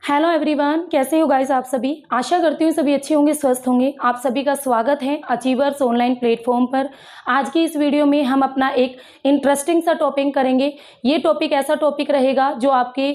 Hello everyone, कैसे हो guys आप सभी। आशा करती हूँ सभी अच्छे होंगे, स्वस्थ होंगे। आप सभी का स्वागत है अचीवर्स ऑनलाइन प्लेटफॉर्म पर। आज की इस वीडियो में हम अपना एक इंटरेस्टिंग सा टॉपिक करेंगे। ये टॉपिक ऐसा टॉपिक रहेगा जो आपके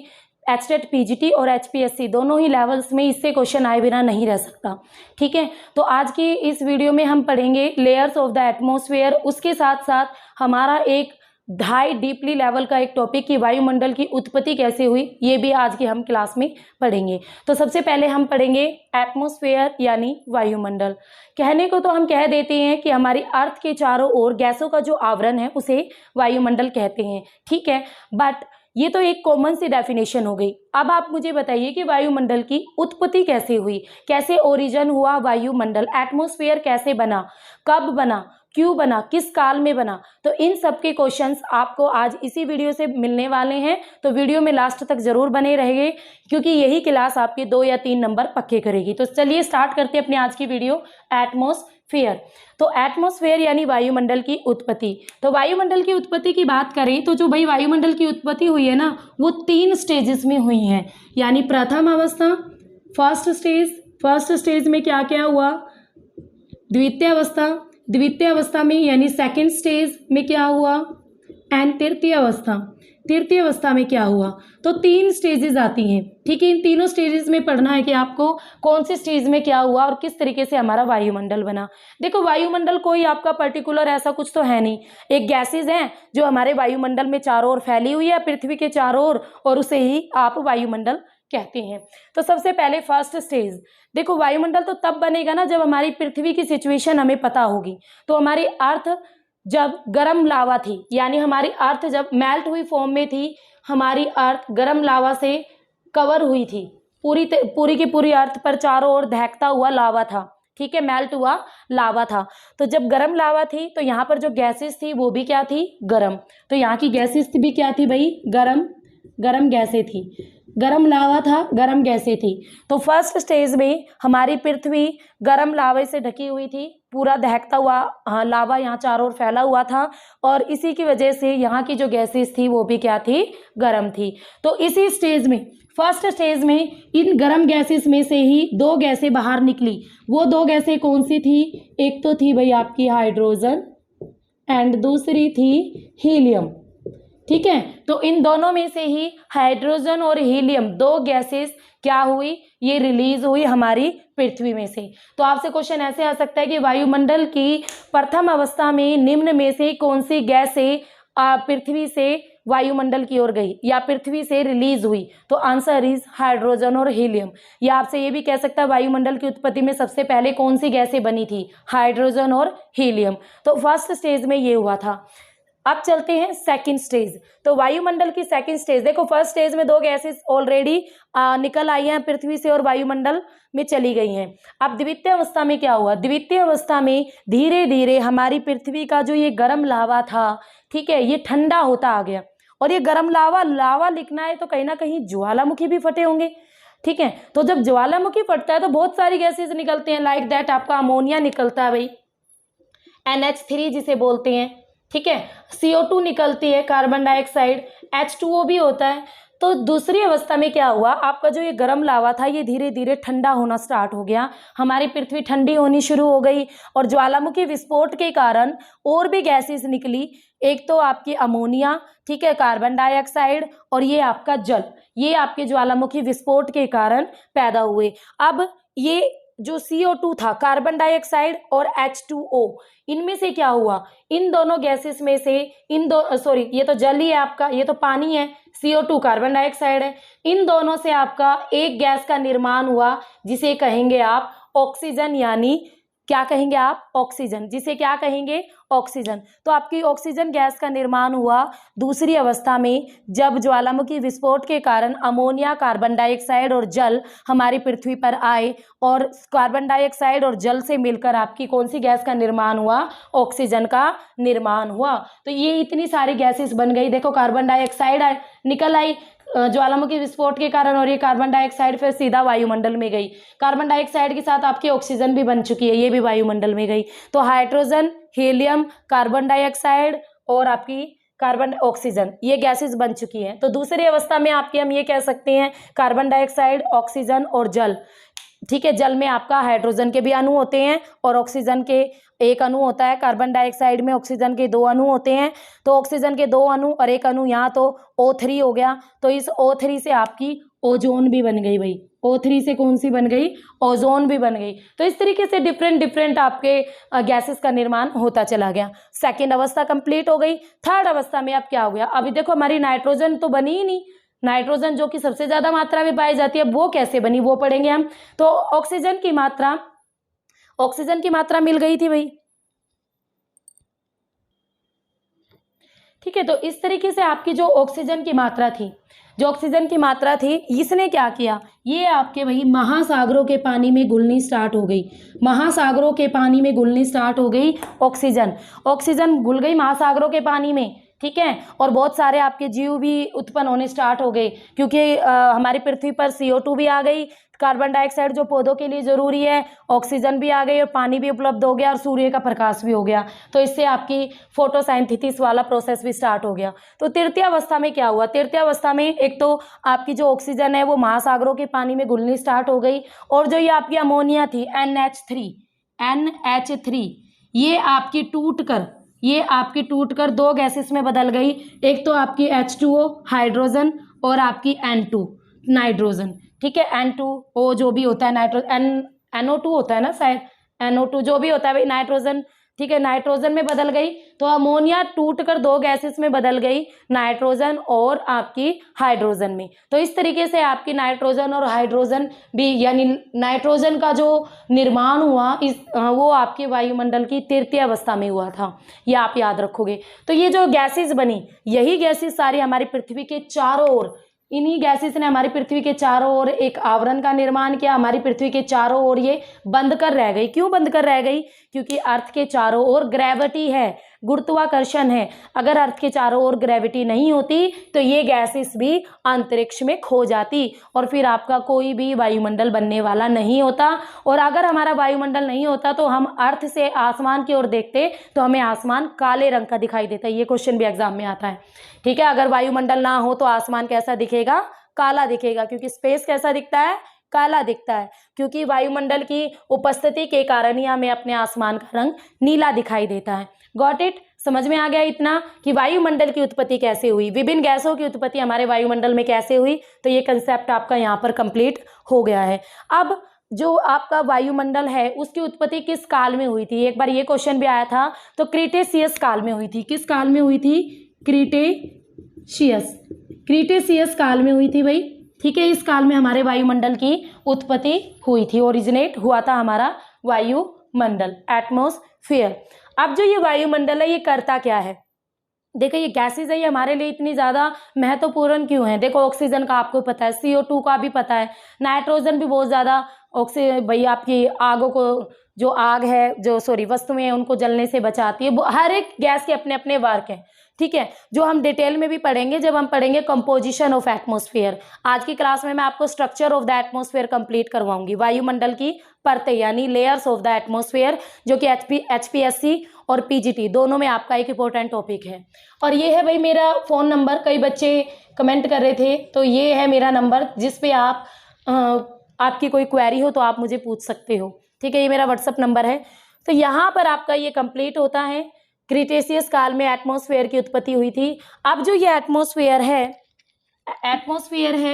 एचटेट पीजीटी और एचपीएससी दोनों ही लेवल्स में इससे क्वेश्चन आए बिना नहीं रह सकता। ठीक है, तो आज की इस वीडियो में हम पढ़ेंगे लेयर्स ऑफ द एटमॉस्फेयर। उसके साथ साथ हमारा एक हाई डीपली लेवल का एक टॉपिक कि वायुमंडल की उत्पत्ति कैसे हुई, ये भी आज की हम क्लास में पढ़ेंगे। तो सबसे पहले हम पढ़ेंगे एटमॉस्फेयर यानी वायुमंडल। कहने को तो हम कह देते हैं कि हमारी अर्थ के चारों ओर गैसों का जो आवरण है उसे वायुमंडल कहते हैं। ठीक है, बट ये तो एक कॉमन सी डेफिनेशन हो गई। अब आप मुझे बताइए कि वायुमंडल की उत्पत्ति कैसे हुई, कैसे ओरिजिन हुआ वायुमंडल, एटमॉस्फेयर कैसे बना, कब बना, क्यों बना, किस काल में बना। तो इन सब के क्वेश्चंस आपको आज इसी वीडियो से मिलने वाले हैं। तो वीडियो में लास्ट तक जरूर बने रहेंगे क्योंकि यही क्लास आपके 2 या 3 नंबर पक्के करेगी। तो चलिए स्टार्ट करते हैं अपनी आज की वीडियो एटमॉस्फेयर। तो एटमॉस्फेयर यानी वायुमंडल की उत्पत्ति। तो वायुमंडल की उत्पत्ति की बात करें तो जो भाई वायुमंडल की उत्पत्ति हुई है ना, वो 3 स्टेजेस में हुई है। यानी प्रथम अवस्था, फर्स्ट स्टेज में क्या क्या हुआ, द्वितीय अवस्था में यानी सेकंड स्टेज में क्या हुआ, एंड तृतीय अवस्था में क्या हुआ। तो 3 स्टेजेस आती हैं। ठीक है, इन तीनों स्टेजेस में पढ़ना है कि आपको कौन से स्टेज में क्या हुआ और किस तरीके से हमारा वायुमंडल बना। देखो, वायुमंडल कोई आपका पर्टिकुलर ऐसा कुछ तो है नहीं, एक गैसेज हैं जो हमारे वायुमंडल में चारों ओर फैली हुई है, पृथ्वी के चारों ओर, और उसे ही आप वायुमंडल कहते हैं। तो सबसे पहले फर्स्ट स्टेज। देखो, वायुमंडल तो तब बनेगा ना जब हमारी पृथ्वी की सिचुएशन हमें पता होगी। तो हमारी अर्थ जब गर्म लावा थी, यानी हमारी अर्थ जब मेल्ट हुई फॉर्म में थी, हमारी अर्थ गर्म लावा से कवर हुई थी। पूरी की पूरी अर्थ पर चारों ओर दहकता हुआ लावा था। ठीक है, मेल्ट हुआ लावा था। तो जब गर्म लावा थी तो यहाँ पर जो गैसेस थी वो भी क्या थी, गर्म। तो यहाँ की गैसेस भी क्या थी भाई, गर्म गैसें थी। गर्म लावा था, गर्म गैसें थी। तो फर्स्ट स्टेज में हमारी पृथ्वी गर्म लावे से ढकी हुई थी, पूरा दहकता हुआ लावा यहाँ चारों ओर फैला हुआ था, और इसी की वजह से यहाँ की जो गैसेस थी वो भी क्या थी, गर्म थी। तो इसी स्टेज में, फर्स्ट स्टेज में, इन गर्म गैसेस में से ही 2 गैसें बाहर निकली। वो 2 गैसें कौन सी थी, एक तो थी भाई आपकी हाइड्रोजन एंड दूसरी थी हीलियम। ठीक है, तो इन दोनों में से ही हाइड्रोजन और हीलियम 2 गैसेस क्या हुई, ये रिलीज हुई हमारी पृथ्वी में से। तो आपसे क्वेश्चन ऐसे आ सकता है कि वायुमंडल की प्रथम अवस्था में निम्न में से कौन सी गैस से पृथ्वी से वायुमंडल की ओर गई या पृथ्वी से रिलीज हुई। तो आंसर इज हाइड्रोजन और हीलियम। या आपसे ये भी कह सकता है वायुमंडल की उत्पत्ति में सबसे पहले कौन सी गैसें बनी थी, हाइड्रोजन और हीलियम। तो फर्स्ट स्टेज में ये हुआ था। अब चलते हैं सेकंड स्टेज। तो वायुमंडल की सेकंड स्टेज, देखो फर्स्ट स्टेज में 2 गैसेस ऑलरेडी निकल आई हैं पृथ्वी से और वायुमंडल में चली गई हैं। अब द्वितीय अवस्था में क्या हुआ, द्वितीय अवस्था में धीरे धीरे हमारी पृथ्वी का जो ये गर्म लावा था, ठीक है, ये ठंडा होता आ गया। और ये गर्म लावा लिखना है तो कहीं ना कहीं ज्वालामुखी भी फटे होंगे। ठीक है, तो जब ज्वालामुखी फटता है तो बहुत सारी गैसेस निकलते हैं, लाइक दैट आपका अमोनिया निकलता है भाई, NH3 जिसे बोलते हैं। ठीक है, CO2 निकलती है, कार्बन डाइऑक्साइड, H2O भी होता है। तो दूसरी अवस्था में क्या हुआ, आपका जो ये गर्म लावा था ये धीरे धीरे ठंडा होना स्टार्ट हो गया, हमारी पृथ्वी ठंडी होनी शुरू हो गई, और ज्वालामुखी विस्फोट के कारण और भी गैसेस निकली। एक तो आपकी अमोनिया, ठीक है, कार्बन डाइऑक्साइड, और ये आपका जल, ये आपके ज्वालामुखी विस्फोट के कारण पैदा हुए। अब ये जो CO2 था, कार्बन डाइऑक्साइड और H2O, इनमें से क्या हुआ, इन दोनों गैसेस में से ये तो जल ही है आपका, ये तो पानी है, CO2 कार्बन डाइऑक्साइड है, इन दोनों से आपका एक गैस का निर्माण हुआ जिसे कहेंगे आप ऑक्सीजन। यानी क्या कहेंगे आप, ऑक्सीजन, जिसे क्या कहेंगे, ऑक्सीजन। तो आपकी ऑक्सीजन गैस का निर्माण हुआ दूसरी अवस्था में, जब ज्वालामुखी विस्फोट के कारण अमोनिया, कार्बन डाइऑक्साइड और जल हमारी पृथ्वी पर आए, और कार्बन डाइऑक्साइड और जल से मिलकर आपकी कौन सी गैस का निर्माण हुआ, ऑक्सीजन का निर्माण हुआ। तो ये इतनी सारी गैसेस बन गई। देखो, कार्बन डाइऑक्साइड निकल आई ज्वालामुखी विस्फोट के कारण, और ये कार्बन डाइऑक्साइड फिर सीधा वायुमंडल में गई। कार्बन डाइऑक्साइड के साथ आपकी ऑक्सीजन भी बन चुकी है, ये भी वायुमंडल में गई। तो हाइड्रोजन, हीलियम, कार्बन डाइऑक्साइड और आपकी कार्बन ऑक्सीजन, ये गैसेस बन चुकी हैं। तो दूसरी अवस्था में आपकी हम ये कह सकते हैं कार्बन डाइऑक्साइड, ऑक्सीजन और जल। ठीक है, जल में आपका हाइड्रोजन के भी अणु होते हैं और ऑक्सीजन के एक अणु होता है। कार्बन डाइऑक्साइड में ऑक्सीजन के 2 अणु होते हैं। तो ऑक्सीजन के 2 अणु और एक अणु यहाँ, तो O3 हो गया। तो इस O3 से आपकी ओजोन भी बन गई भाई। O3 से कौन सी बन गई? ओजोन भी बन गई। तो इस तरीके से डिफरेंट आपके गैसेस का निर्माण होता चला गया। सेकेंड अवस्था कंप्लीट हो गई। थर्ड अवस्था में अब क्या हो गया? अभी देखो हमारी नाइट्रोजन तो बनी ही नहीं। नाइट्रोजन जो कि सबसे ज्यादा मात्रा में पाई जाती है, वो कैसे बनी वो पढ़ेंगे हम। तो ऑक्सीजन की मात्रा मिल गई थी भाई। ठीक है, तो इस तरीके से आपकी जो ऑक्सीजन की मात्रा थी, इसने क्या किया? ये आपके भाई महासागरों के पानी में घुलनी स्टार्ट हो गई। महासागरों के पानी में घुलनी स्टार्ट हो गई ऑक्सीजन घुल गई महासागरों के पानी में। ठीक है, और बहुत सारे आपके जीव भी उत्पन्न होने स्टार्ट हो गए, क्योंकि हमारी पृथ्वी पर CO2 भी आ गई, कार्बन डाइऑक्साइड जो पौधों के लिए जरूरी है, ऑक्सीजन भी आ गई और पानी भी उपलब्ध हो गया और सूर्य का प्रकाश भी हो गया। तो इससे आपकी फोटोसिंथेसिस वाला प्रोसेस भी स्टार्ट हो गया। तो तृतीय अवस्था में क्या हुआ? तृतीय अवस्था में एक तो आपकी जो ऑक्सीजन है वो महासागरों के पानी में घुलनी स्टार्ट हो गई, और जो ये आपकी अमोनिया थी NH3 ये आपकी टूटकर 2 गैसेस में बदल गई। एक तो आपकी H2O हाइड्रोजन और आपकी N2 नाइट्रोजन। ठीक है, N2O जो भी होता है NO2 होता है ना शायद, NO2 जो भी होता है भाई नाइट्रोजन। ठीक है, नाइट्रोजन में बदल गई। तो अमोनिया टूटकर 2 गैसेस में बदल गई, नाइट्रोजन और आपकी हाइड्रोजन में। तो इस तरीके से आपकी नाइट्रोजन और हाइड्रोजन भी, यानी नाइट्रोजन का जो निर्माण हुआ वो आपके वायुमंडल की तृतीय अवस्था में हुआ था। ये आप याद रखोगे। तो ये जो गैसेस बनी, यही गैसेस सारी हमारी पृथ्वी के चारों ओर, इन्हीं गैसेस ने हमारी पृथ्वी के चारों ओर एक आवरण का निर्माण किया। हमारी पृथ्वी के चारों ओर ये बंद कर रह गई। क्यों बंद कर रह गई? क्योंकि अर्थ के चारों ओर ग्रेविटी है, गुरुत्वाकर्षण है। अगर अर्थ के चारों ओर ग्रेविटी नहीं होती तो ये गैसेस भी अंतरिक्ष में खो जाती और फिर आपका कोई भी वायुमंडल बनने वाला नहीं होता। और अगर हमारा वायुमंडल नहीं होता तो हम अर्थ से आसमान की ओर देखते तो हमें आसमान काले रंग का दिखाई देता है। ये क्वेश्चन भी एग्जाम में आता है। ठीक है, अगर वायुमंडल ना हो तो आसमान कैसा दिखेगा? काला दिखेगा, क्योंकि स्पेस कैसा दिखता है? काला दिखता है, क्योंकि वायुमंडल की उपस्थिति के कारण ही हमें अपने आसमान का रंग नीला दिखाई देता है। Got it? समझ में आ गया इतना कि वायुमंडल की उत्पत्ति कैसे हुई, विभिन्न गैसों की उत्पत्ति हमारे वायुमंडल में कैसे हुई। तो ये कंसेप्ट आपका यहाँ पर कंप्लीट हो गया है। अब जो आपका वायुमंडल है उसकी उत्पत्ति किस काल में हुई थी? एक बार ये क्वेश्चन भी आया था। तो क्रीटेशियस काल में हुई थी। किस काल में हुई थी? क्रीटेशियस काल में हुई थी भाई। ठीक है, इस काल में हमारे वायुमंडल की उत्पत्ति हुई थी, ओरिजिनेट हुआ था हमारा वायुमंडल, एटमॉस्फेयर। अब जो ये वायुमंडल है ये करता क्या है? देखो ये गैसेस है, ये हमारे लिए इतनी ज़्यादा महत्वपूर्ण क्यों है? देखो ऑक्सीजन का आपको पता है, CO2 का भी पता है, नाइट्रोजन भी बहुत ज़्यादा भाई आपकी आगों को, जो आग है, जो वस्तुएं हैं उनको जलने से बचाती है। हर एक गैस के अपने अपने वर्क हैं। ठीक है, जो हम डिटेल में भी पढ़ेंगे जब हम पढ़ेंगे कंपोजिशन ऑफ एटमॉस्फेयर। आज की क्लास में मैं आपको structure of the atmosphere complete करवाऊंगी, वायुमंडल की परतें यानी लेयर्स ऑफ द एटमॉस्फेयर, जो कि HPSC और PGT दोनों में आपका एक इंपॉर्टेंट टॉपिक है। और ये है भाई मेरा फ़ोन नंबर, कई बच्चे कमेंट कर रहे थे, तो ये है मेरा नंबर जिस पे आपकी कोई क्वेरी हो तो आप मुझे पूछ सकते हो। ठीक है, ये मेरा व्हाट्सअप नंबर है। तो यहाँ पर आपका ये कंप्लीट होता है। क्रीटेशियस काल में एटमॉस्फेयर की उत्पत्ति हुई थी। अब जो ये एटमॉस्फेयर है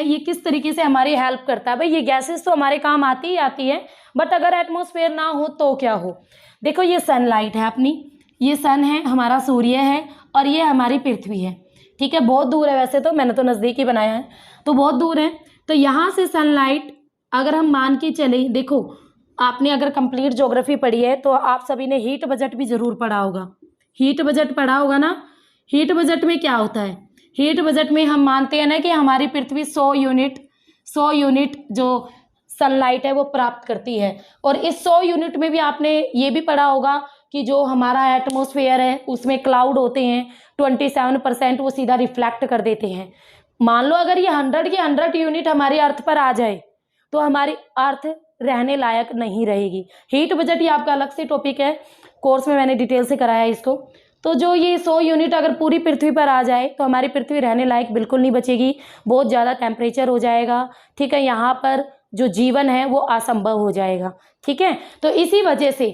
ये किस तरीके से हमारी हेल्प करता है? भाई ये गैसेस तो हमारे काम आती ही आती है, बट अगर एटमॉस्फेयर ना हो तो क्या हो? देखो ये सनलाइट है अपनी, ये सन है, हमारा सूर्य है और ये हमारी पृथ्वी है। ठीक है, बहुत दूर है वैसे तो, मैंने तो नज़दीक ही बनाया है, तो बहुत दूर है। तो यहाँ से सनलाइट अगर हम मान के चले, देखो आपने अगर कंप्लीट ज्योग्राफी पढ़ी है तो आप सभी ने हीट बजट भी जरूर पढ़ा होगा। हीट बजट पढ़ा होगा ना? हीट बजट में क्या होता है? हीट बजट में हम मानते हैं ना कि हमारी पृथ्वी 100 यूनिट जो सनलाइट है वो प्राप्त करती है। और इस 100 यूनिट में भी आपने ये भी पढ़ा होगा कि जो हमारा एटमॉस्फेयर है उसमें क्लाउड होते हैं, 27% वो सीधा रिफ्लेक्ट कर देते हैं। मान लो अगर ये 100 की 100 यूनिट हमारी अर्थ पर आ जाए तो हमारी अर्थ रहने लायक नहीं रहेगी। हीट बजट ही आपका अलग से टॉपिक है, कोर्स में मैंने डिटेल से कराया है इसको। तो जो ये 100 यूनिट अगर पूरी पृथ्वी पर आ जाए तो हमारी पृथ्वी रहने लायक बिल्कुल नहीं बचेगी, बहुत ज़्यादा टेम्परेचर हो जाएगा। ठीक है, यहाँ पर जो जीवन है वो असंभव हो जाएगा। ठीक है, तो इसी वजह से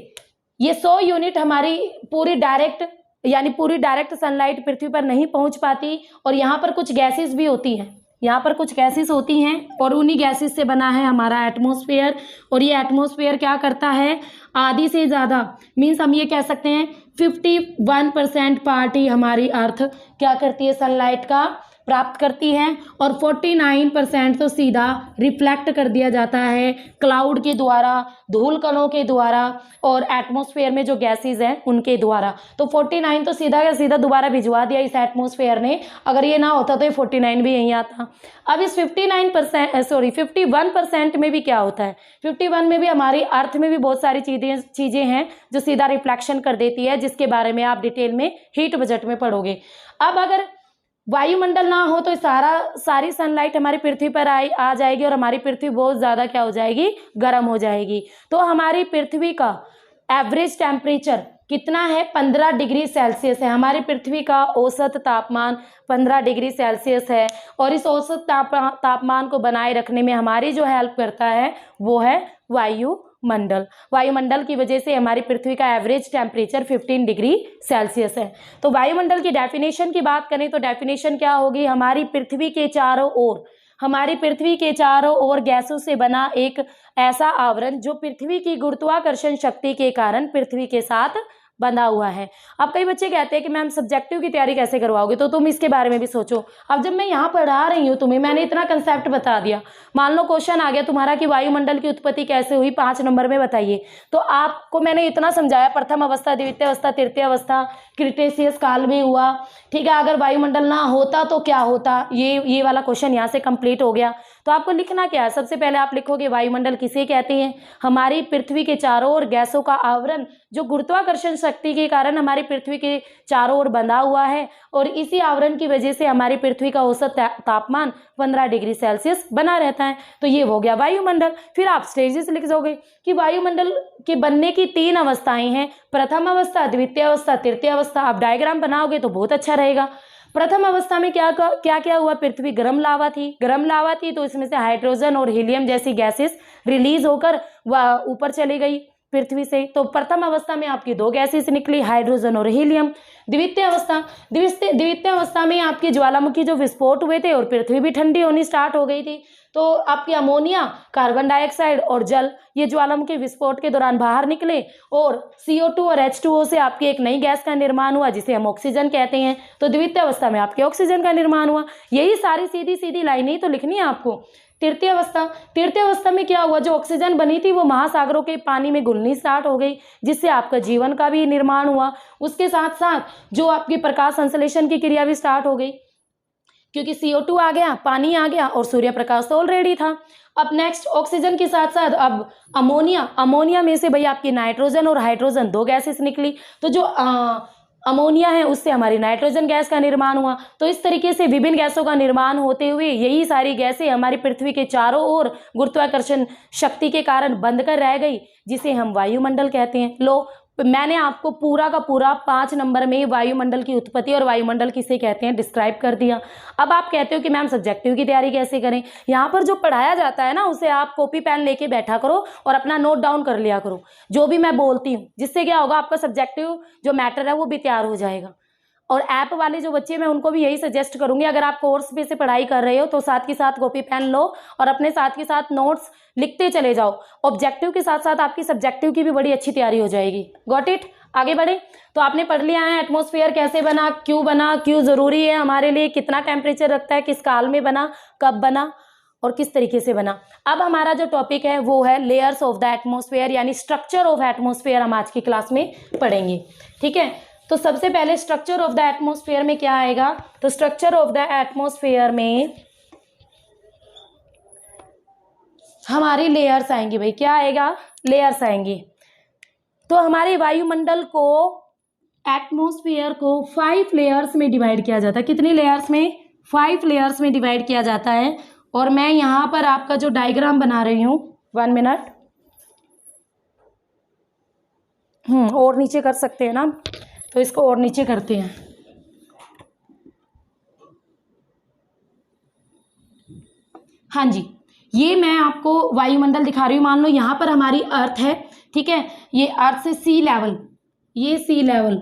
ये 100 यूनिट हमारी पूरी डायरेक्ट सनलाइट पृथ्वी पर नहीं पहुंच पाती। और यहाँ पर कुछ गैसेस भी होती हैं, यहाँ पर कुछ गैसेस होती हैं और उन्हीं गैसेस से बना है हमारा एटमॉस्फेयर। और ये एटमॉस्फेयर क्या करता है, आधी से ज़्यादा मीन्स हम ये कह सकते हैं 51% पार्ट ही हमारी अर्थ क्या करती है, सनलाइट का प्राप्त करती है। और 49% तो सीधा रिफ्लेक्ट कर दिया जाता है क्लाउड के द्वारा, धूल कणों के द्वारा और एटमॉस्फेयर में जो गैसेस हैं उनके द्वारा। तो 49 तो सीधा का सीधा दोबारा भिजवा दिया इस एटमॉस्फेयर ने, अगर ये ना होता तो ये 49 भी यहीं आता। अब इस 51% में भी क्या होता है, 51 में भी हमारी अर्थ में भी बहुत सारी चीज़ें हैं जो सीधा रिफ्लेक्शन कर देती है, जिसके बारे में आप डिटेल में हीट बजट में पढ़ोगे। अब अगर वायुमंडल ना हो तो सारी सनलाइट हमारी पृथ्वी पर आ जाएगी और हमारी पृथ्वी बहुत ज़्यादा क्या हो जाएगी, गर्म हो जाएगी। तो हमारी पृथ्वी का एवरेज टेम्परेचर कितना है, 15 डिग्री सेल्सियस है। हमारी पृथ्वी का औसत तापमान 15 डिग्री सेल्सियस है। और इस औसत तापमान को बनाए रखने में हमारी जो हेल्प करता है वो है वायुमंडल। वायुमंडल की वजह से हमारी पृथ्वी का एवरेज टेम्परेचर 15 डिग्री सेल्सियस है। तो वायुमंडल की डेफिनेशन की बात करें तो डेफिनेशन क्या होगी, हमारी पृथ्वी के चारों ओर गैसों से बना एक ऐसा आवरण जो पृथ्वी की गुरुत्वाकर्षण शक्ति के कारण पृथ्वी के साथ बंधा हुआ है। अब कई बच्चे कहते हैं कि मैम सब्जेक्टिव की तैयारी कैसे करवाओगे, तो तुम इसके बारे में भी सोचो। अब जब मैं यहाँ पढ़ा रही हूँ तुम्हें, मैंने इतना कंसेप्ट बता दिया, मान लो क्वेश्चन आ गया तुम्हारा कि वायुमंडल की उत्पत्ति कैसे हुई, 5 नंबर में बताइए, तो आपको मैंने इतना समझाया, प्रथम अवस्था, द्वितीय अवस्था, तृतीय अवस्था, क्रिटेशियस काल में हुआ। ठीक है, अगर वायुमंडल ना होता तो क्या होता, ये वाला क्वेश्चन यहाँ से कंप्लीट हो गया। तो आपको लिखना क्या है, सबसे पहले आप लिखोगे वायुमंडल किसे कहते हैं, हमारी पृथ्वी के चारों ओर गैसों का आवरण जो गुरुत्वाकर्षण शक्ति के कारण हमारी पृथ्वी के चारों ओर बंधा हुआ है। और इसी आवरण की वजह से हमारी पृथ्वी का औसत तापमान 15 डिग्री सेल्सियस बना रहता है। तो ये हो गया वायुमंडल। फिर आप स्टेजेस लिख दोगे कि वायुमंडल के बनने की 3 अवस्थाएं हैं, प्रथम अवस्था, द्वितीय अवस्था, तृतीय अवस्था। आप डायग्राम बनाओगे तो बहुत अच्छा रहेगा। प्रथम अवस्था में क्या हुआ, पृथ्वी गर्म लावा थी तो इसमें से हाइड्रोजन और हीलियम जैसी गैसेस रिलीज होकर ऊपर चली गई पृथ्वी से। तो प्रथम अवस्था में आपकी 2 गैसेस निकली, हाइड्रोजन और हीलियम। द्वितीय अवस्था में आपके ज्वालामुखी जो विस्फोट हुए थे और पृथ्वी भी ठंडी होनी स्टार्ट हो गई थी। तो आपकी अमोनिया, कार्बन डाइऑक्साइड और जल ये ज्वालामुखी विस्फोट के दौरान बाहर निकले और CO2 और H2O से आपकी एक नई गैस का निर्माण हुआ जिसे हम ऑक्सीजन कहते हैं। तो द्वितीय अवस्था में आपके ऑक्सीजन का निर्माण हुआ। यही सारी सीधी लाइनें तो लिखनी है आपको। तृतीय अवस्था में क्या हुआ, जो ऑक्सीजन बनी थी वो महासागरों के पानी में घुलनी स्टार्ट हो गई, जिससे आपका जीवन का भी निर्माण हुआ। उसके साथ साथ जो आपकी प्रकाश संश्लेषण की क्रिया भी स्टार्ट हो गई, क्योंकि CO2 आ गया, पानी आ गया और सूर्य प्रकाश तो ऑलरेडी था। अब नेक्स्ट ऑक्सीजन के साथ साथ अब अमोनिया में से भाई आपकी नाइट्रोजन और हाइड्रोजन 2 गैसेस निकली। तो जो अमोनिया है उससे हमारी नाइट्रोजन गैस का निर्माण हुआ। तो इस तरीके से विभिन्न गैसों का निर्माण होते हुए यही सारी गैसें हमारी पृथ्वी के चारों ओर गुरुत्वाकर्षण शक्ति के कारण बंध कर रह गई, जिसे हम वायुमंडल कहते हैं। लो, मैंने आपको पूरा का पूरा 5 नंबर में वायुमंडल की उत्पत्ति और वायुमंडल किसे कहते हैं डिस्क्राइब कर दिया। अब आप कहते हो कि मैम सब्जेक्टिव की तैयारी कैसे करें, यहाँ पर जो पढ़ाया जाता है ना उसे आप कॉपी पेन लेके बैठा करो और अपना नोट डाउन कर लिया करो जो भी मैं बोलती हूँ, जिससे क्या होगा, आपका सब्जेक्टिव जो मैटर है वो भी तैयार हो जाएगा। और ऐप वाले जो बच्चे मैं उनको भी यही सजेस्ट करूंगी, अगर आप कोर्स पे से पढ़ाई कर रहे हो तो साथ के साथ कॉपी पेन लो और अपने साथ के साथ नोट्स लिखते चले जाओ। ऑब्जेक्टिव के साथ साथ आपकी सब्जेक्टिव की भी बड़ी अच्छी तैयारी हो जाएगी। Got it? आगे बढ़े तो आपने पढ़ लिया है एटमॉस्फेयर कैसे बना, क्यों जरूरी है हमारे लिए, कितना टेम्परेचर रखता है, किस काल में बना, कब बना और किस तरीके से बना। अब हमारा जो टॉपिक है वो है लेयर्स ऑफ द एटमॉस्फेयर, यानी स्ट्रक्चर ऑफ एटमॉस्फेयर हम आज की क्लास में पढ़ेंगे। ठीक है, तो सबसे पहले स्ट्रक्चर ऑफ द एटमॉस्फेयर में क्या आएगा, तो स्ट्रक्चर ऑफ द एटमॉस्फेयर में हमारी लेयर्स आएंगी। भाई क्या आएगा, लेयर्स आएंगी। तो हमारे वायुमंडल को, एटमॉस्फेयर को 5 लेयर्स में डिवाइड किया जाता है। कितनी लेयर्स में? 5 लेयर्स में डिवाइड किया जाता है। और मैं यहाँ पर आपका जो डायग्राम बना रही हूँ, 1 मिनट और नीचे कर सकते हैं ना। तो इसको और नीचे करते हैं। हाँ जी, ये मैं आपको वायुमंडल दिखा रही हूँ। मान लो यहाँ पर हमारी अर्थ है, ठीक है, ये अर्थ से सी लेवल, ये सी लेवल,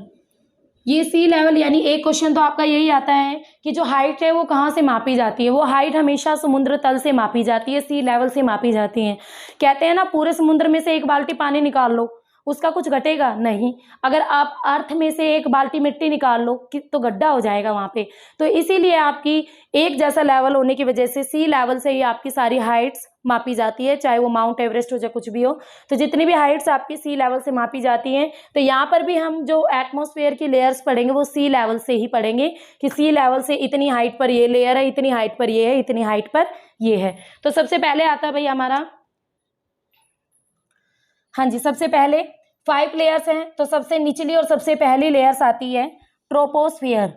ये सी लेवल, यानी एक क्वेश्चन तो आपका यही आता है कि जो हाइट है वो कहाँ से मापी जाती है। वो हाइट हमेशा समुद्र तल से मापी जाती है, सी लेवल से मापी जाती है। कहते हैं ना, पूरे समुद्र में से एक बाल्टी पानी निकाल लो, उसका कुछ घटेगा नहीं। अगर आप अर्थ में से एक बाल्टी मिट्टी निकाल लो तो गड्ढा हो जाएगा वहाँ पे। तो इसीलिए आपकी एक जैसा लेवल होने की वजह से सी लेवल से ही आपकी सारी हाइट्स मापी जाती है, चाहे वो माउंट एवरेस्ट हो चाहे कुछ भी हो। तो जितनी भी हाइट्स आपकी सी लेवल से मापी जाती हैं, तो यहाँ पर भी हम जो एटमॉस्फेयर की लेयर्स पढ़ेंगे वो सी लेवल से ही पढ़ेंगे कि सी लेवल से इतनी हाइट पर ये लेयर है, इतनी हाइट पर ये है, इतनी हाइट पर ये है। तो सबसे पहले आता है भाई हमारा, हाँ जी, सबसे पहले 5 लेयर्स हैं। तो सबसे निचली और सबसे पहली लेयर्स आती है ट्रोपोस्फियर।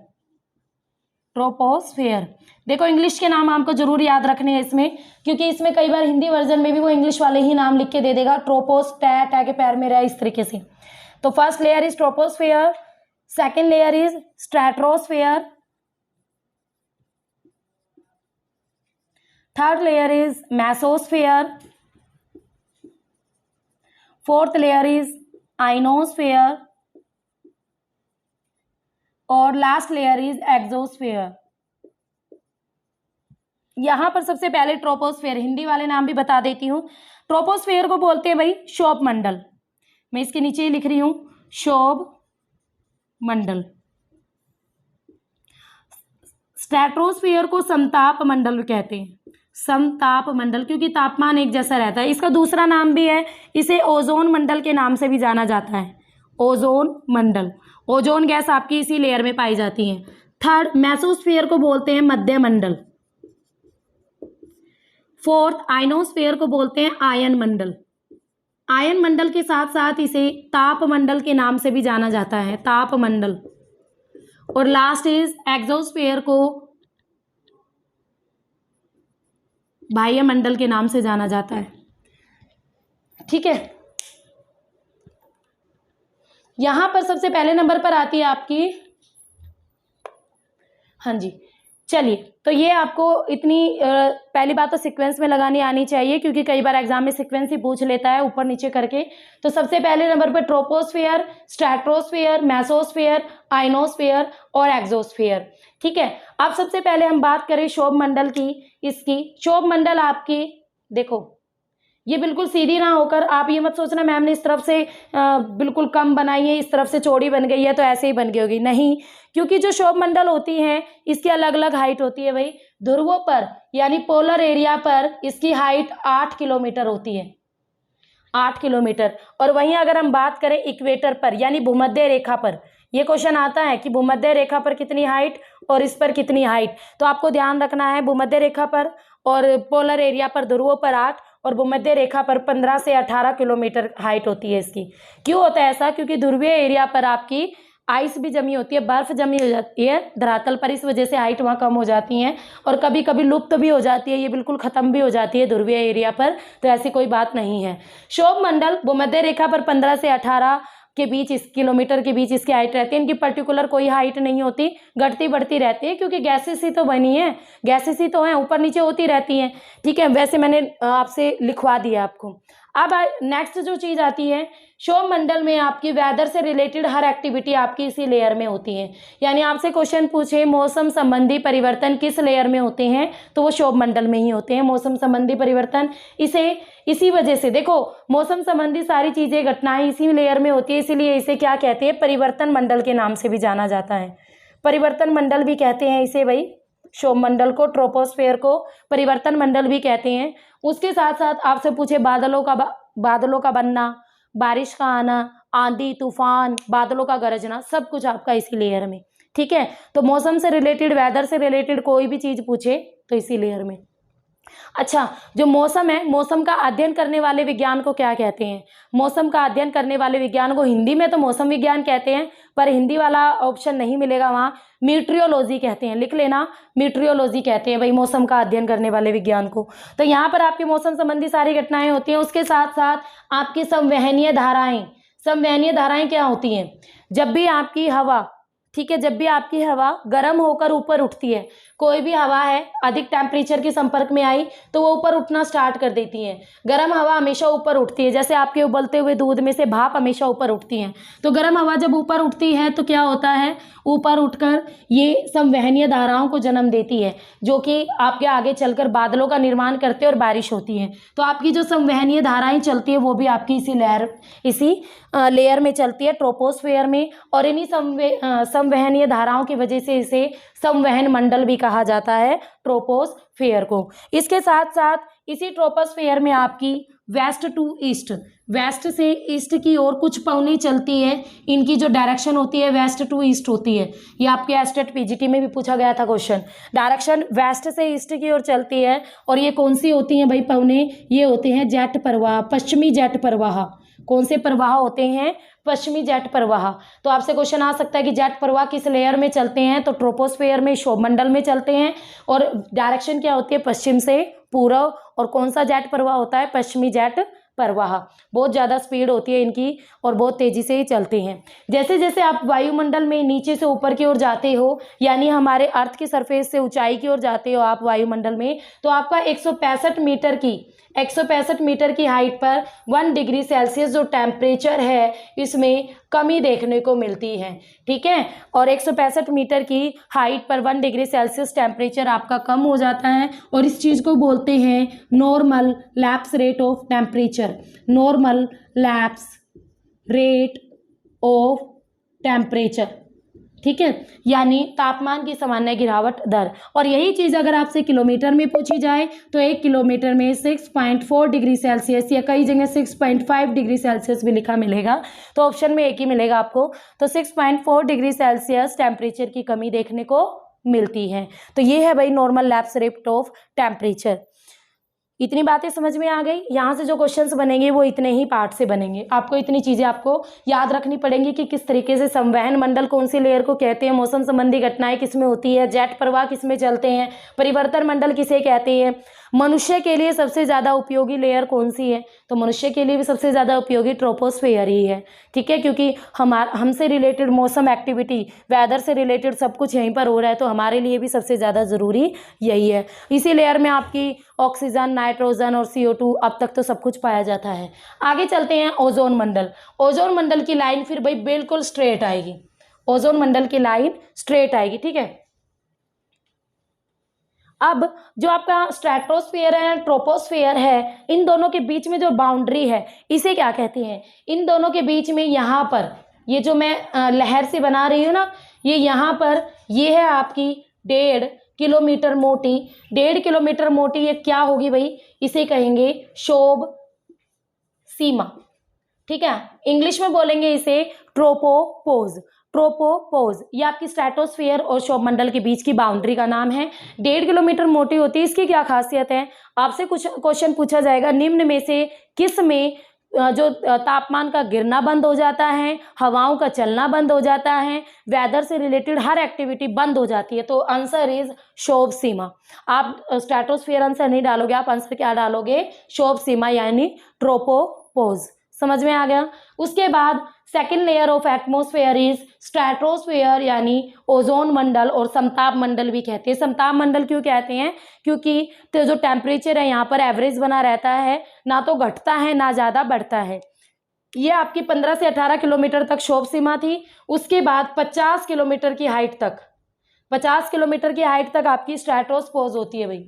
ट्रोपोस्फियर, देखो इंग्लिश के नाम आपको जरूर याद रखने हैं इसमें, क्योंकि इसमें कई बार हिंदी वर्जन में भी वो इंग्लिश वाले ही नाम लिख के दे देगा, ट्रोपोस, टे के पैर में रहा, इस तरीके से। तो first layer is troposphere, second layer is stratosphere, third layer is mesosphere, fourth layer is ionosphere और लास्ट लेयर इज एक्सोस्फेयर। यहां पर सबसे पहले ट्रोपोस्फेयर, हिंदी वाले नाम भी बता देती हूं। ट्रोपोस्फेयर को बोलते हैं भाई शोभ मंडल, मैं इसके नीचे ही लिख रही हूं, शोभ मंडल। स्ट्रेटोस्फेयर को समताप मंडल कहते हैं, समताप मंडल, क्योंकि तापमान एक जैसा रहता है। इसका दूसरा नाम भी है, इसे ओजोन मंडल के नाम से भी जाना जाता है, ओजोन मंडल। ओजोन गैस आपकी इसी लेयर में पाई जाती है। थर्ड, मेसोस्फेयर को बोलते हैं मध्य मंडल। फोर्थ, आयनोस्फेयर को बोलते हैं आयन मंडल। आयन मंडल के साथ साथ इसे ताप मंडल के नाम से भी जाना जाता है, ताप मंडल। और लास्ट इज एक्सोस्फेयर को बाह्य मंडल के नाम से जाना जाता है, ठीक है। यहां पर सबसे पहले नंबर पर आती है आपकी, हाँ जी, चलिए, तो ये आपको इतनी पहली बात तो सीक्वेंस में लगानी आनी चाहिए, क्योंकि कई बार एग्जाम में सीक्वेंस ही पूछ लेता है ऊपर नीचे करके। तो सबसे पहले नंबर पर ट्रोपोस्फियर, स्ट्रेटोस्फियर, मेसोस्फियर, आइनोस्फियर और एक्सोस्फियर, ठीक है। अब सबसे पहले हम बात करें शोभ मंडल की। इसकी शोभ मंडल आपकी, देखो ये बिल्कुल सीधी ना होकर, आप ये मत सोचना मैम ने इस तरफ से बिल्कुल कम बनाई है, इस तरफ से चौड़ी बन गई है तो ऐसे ही बन गई होगी, नहीं। क्योंकि जो शोभ मंडल होती हैं इसकी अलग अलग हाइट होती है भाई। ध्रुवों पर यानी पोलर एरिया पर इसकी हाइट 8 किलोमीटर होती है, 8 किलोमीटर। और वहीं अगर हम बात करें इक्वेटर पर यानी भूमध्य रेखा पर, ये क्वेश्चन आता है कि भूमध्य रेखा पर कितनी हाइट और इस पर कितनी हाइट, तो आपको ध्यान रखना है भूमध्य रेखा पर और पोलर एरिया पर ध्रुवों पर 8 और भूमध्य रेखा पर 15 से 18 किलोमीटर हाइट होती है इसकी। क्यों होता है ऐसा? क्योंकि ध्रुवीय एरिया पर आपकी आइस भी जमी होती है, बर्फ जमी हो जाती है धरातल पर, इस वजह से हाइट वहाँ कम हो जाती है और कभी कभी लुप्त भी हो जाती है, ये बिल्कुल खत्म भी हो जाती है ध्रुवीय एरिया पर, तो ऐसी कोई बात नहीं है। शोभ मंडल भूमध्य रेखा पर 15 से 18 के बीच, इस किलोमीटर के बीच इसकी हाइट रहती है। इनकी पर्टिकुलर कोई हाइट नहीं होती, घटती बढ़ती रहती है, क्योंकि गैसेस ही तो बनी है, गैसेस ही तो हैं, ऊपर नीचे होती रहती हैं, ठीक है। वैसे मैंने आपसे लिखवा दिया आपको। अब नेक्स्ट जो चीज आती है, शोभ मंडल में आपकी वेदर से रिलेटेड हर एक्टिविटी आपकी इसी लेयर में होती है। यानी आपसे क्वेश्चन पूछे मौसम संबंधी परिवर्तन किस लेयर में होते हैं, तो वो शोभ मंडल में ही होते हैं, मौसम संबंधी परिवर्तन। इसी वजह से देखो, मौसम संबंधी सारी चीजें, घटनाएं इसी लेयर में होती है, इसीलिए इसे क्या कहते हैं, परिवर्तन मंडल के नाम से भी जाना जाता है। परिवर्तन मंडल भी कहते हैं इसे भाई, शोभ मंडल को, ट्रोपोस्फेयर को परिवर्तन मंडल भी कहते हैं। उसके साथ साथ आपसे पूछे बादलों का बनना, बारिश का आना, आंधी तूफान, बादलों का गरजना, सब कुछ आपका इसी लेयर में, ठीक है। तो मौसम से रिलेटेड, वेदर से रिलेटेड कोई भी चीज पूछे तो इसी लेयर में। अच्छा, जो मौसम है, मौसम का अध्ययन करने वाले विज्ञान को क्या कहते हैं? मौसम का अध्ययन करने वाले विज्ञान को हिंदी में तो मौसम विज्ञान कहते हैं, पर हिंदी वाला ऑप्शन नहीं मिलेगा वहाँ, मीट्रियोलॉजी कहते हैं, लिख लेना, मीट्रियोलॉजी कहते हैं भाई मौसम का अध्ययन करने वाले विज्ञान को। तो यहाँ पर आपकी मौसम संबंधी सारी घटनाएं होती हैं, उसके साथ साथ आपकी संवहनीय धाराएं, संवहनीय धाराएं क्या होती हैं? जब भी आपकी हवा, ठीक है, जब भी आपकी हवा गर्म होकर ऊपर उठती है, कोई भी हवा है अधिक टेम्परेचर के संपर्क में आई तो वो ऊपर उठना स्टार्ट कर देती है। गर्म हवा हमेशा ऊपर उठती है, जैसे आपके उबलते हुए दूध में से भाप हमेशा ऊपर उठती है। तो गर्म हवा जब ऊपर उठती है तो क्या होता है, ऊपर उठकर ये संवहनीय धाराओं को जन्म देती है, जो कि आपके आगे चलकर बादलों का निर्माण करते हैं और बारिश होती है। तो आपकी जो संवहनीय धाराएं चलती है वो भी आपकी इसी लेयर में चलती है, ट्रोपोस्फेयर में। और इन्हीं संवहनीय धाराओं की वजह से इसे संवहन मंडल भी कहा जाता है, ट्रोपोस्फेयर को। इसके साथ साथ इसी ट्रोपोस्फेयर में आपकी वेस्ट टू ईस्ट, वेस्ट से ईस्ट की ओर कुछ पवनी चलती है। इनकी जो डायरेक्शन होती है वेस्ट टू ईस्ट होती है। ये आपके एस्टेट पीजीटी में भी पूछा गया था क्वेश्चन। डायरेक्शन वेस्ट से ईस्ट की ओर चलती है। और ये कौन सी होती हैं भाई पवने? ये होते हैं जेट प्रवाह, पश्चिमी जेट प्रवाह। कौन से प्रवाह होते हैं? पश्चिमी जेट प्रवाह। तो आपसे क्वेश्चन आ सकता है कि जेट प्रवाह किस लेयर में चलते हैं? तो ट्रोपोस्फेयर में, शोभमंडल में चलते हैं। और डायरेक्शन क्या होती है? पश्चिम से पूर्व। और कौन सा जेट प्रवाह होता है? पश्चिमी जेट प्रवाह। बहुत ज़्यादा स्पीड होती है इनकी और बहुत तेज़ी से ही चलते हैं। जैसे जैसे आप वायुमंडल में नीचे से ऊपर की ओर जाते हो, यानी हमारे अर्थ की सरफेस से ऊंचाई की ओर जाते हो आप वायुमंडल में, तो आपका 165 मीटर की हाइट पर 1 डिग्री सेल्सियस जो टेम्परेचर है इसमें कमी देखने को मिलती है। ठीक है, और 165 मीटर की हाइट पर 1 डिग्री सेल्सियस टेम्परेचर आपका कम हो जाता है। और इस चीज़ को बोलते हैं normal lapse rate of temperature. Normal lapse rate of temperature, ठीक है, यानी तापमान की सामान्य गिरावट दर। और यही चीज़ अगर आपसे किलोमीटर में पूछी जाए तो 1 किलोमीटर में 6.4 डिग्री सेल्सियस या कई जगह 6.5 डिग्री सेल्सियस भी लिखा मिलेगा, तो ऑप्शन में एक ही मिलेगा आपको। तो 6.4 डिग्री सेल्सियस टेम्परेचर की कमी देखने को मिलती है। तो ये है भाई normal lapse rate of temperature. इतनी बातें समझ में आ गई। यहाँ से जो क्वेश्चंस बनेंगे वो इतने ही पार्ट से बनेंगे। आपको इतनी चीज़ें आपको याद रखनी पड़ेंगी कि किस तरीके से संवहन मंडल कौन सी लेयर को कहते हैं, मौसम संबंधी घटनाएं किसमें होती है, जेट प्रवाह किसमें चलते हैं, परिवर्तन मंडल किसे कहते हैं, मनुष्य के लिए सबसे ज़्यादा उपयोगी लेयर कौन सी है? तो मनुष्य के लिए भी सबसे ज़्यादा उपयोगी ट्रोपोस्फेयर ही है। ठीक है, क्योंकि हमसे रिलेटेड मौसम एक्टिविटी, वेदर से रिलेटेड सब कुछ यहीं पर हो रहा है, तो हमारे लिए भी सबसे ज़्यादा ज़रूरी यही है। इसी लेयर में आपकी ऑक्सीजन, नाइट्रोजन और CO2 अब तक तो सब कुछ पाया जाता है। आगे चलते हैं ओजोन मंडल। ओजोन मंडल की लाइन फिर भाई बिल्कुल स्ट्रेट आएगी। ओजोन मंडल की लाइन स्ट्रेट आएगी। ठीक है, अब जो आपका स्ट्रेटोस्फेयर है, ट्रोपोस्फेयर है, इन दोनों के बीच में जो बाउंड्री है इसे क्या कहते हैं? इन दोनों के बीच में यहाँ पर ये जो मैं लहर से बना रही हूँ ना, ये यहाँ पर ये है आपकी 1.5 किलोमीटर मोटी। 1.5 किलोमीटर मोटी ये क्या होगी भाई? इसे कहेंगे शोभ सीमा। ठीक है, इंग्लिश में बोलेंगे इसे ट्रोपोपोज। ट्रोपोपोज ये आपकी स्ट्रेटोस्फेयर और शोभमंडल के बीच की बाउंड्री का नाम है। 1.5 किलोमीटर मोटी होती है। इसकी क्या खासियत है? आपसे कुछ क्वेश्चन पूछा जाएगा, निम्न में से किस में जो तापमान का गिरना बंद हो जाता है, हवाओं का चलना बंद हो जाता है, वेदर से रिलेटेड हर एक्टिविटी बंद हो जाती है? तो आंसर इज शोभ सीमा। आप स्ट्रेटोस्फेयर आंसर नहीं डालोगे, आप आंसर क्या डालोगे? शोभ सीमा यानी ट्रोपोपोज। समझ में आ गया? उसके बाद second layer of atmosphere is stratosphere यानी ओजोन मंडल और समताप मंडल भी कहते हैं। समताप मंडल क्यों कहते हैं? क्योंकि तो जो टेम्परेचर है यहाँ पर एवरेज बना रहता है, ना तो घटता है ना ज़्यादा बढ़ता है। ये आपकी 15 से 18 किलोमीटर तक शोभ सीमा थी। उसके बाद 50 किलोमीटर की हाइट तक, 50 किलोमीटर की हाइट तक आपकी स्ट्रेटोपोज होती है भाई।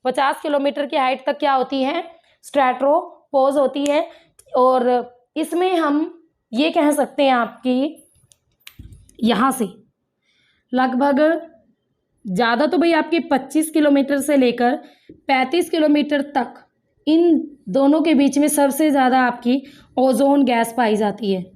50 किलोमीटर की हाइट तक क्या होती है? स्ट्रेटोपोज होती है। और इसमें हम ये कह सकते हैं आपकी यहाँ से लगभग ज़्यादा तो भाई आपके 25 किलोमीटर से लेकर 35 किलोमीटर तक इन दोनों के बीच में सबसे ज़्यादा आपकी ओजोन गैस पाई जाती है।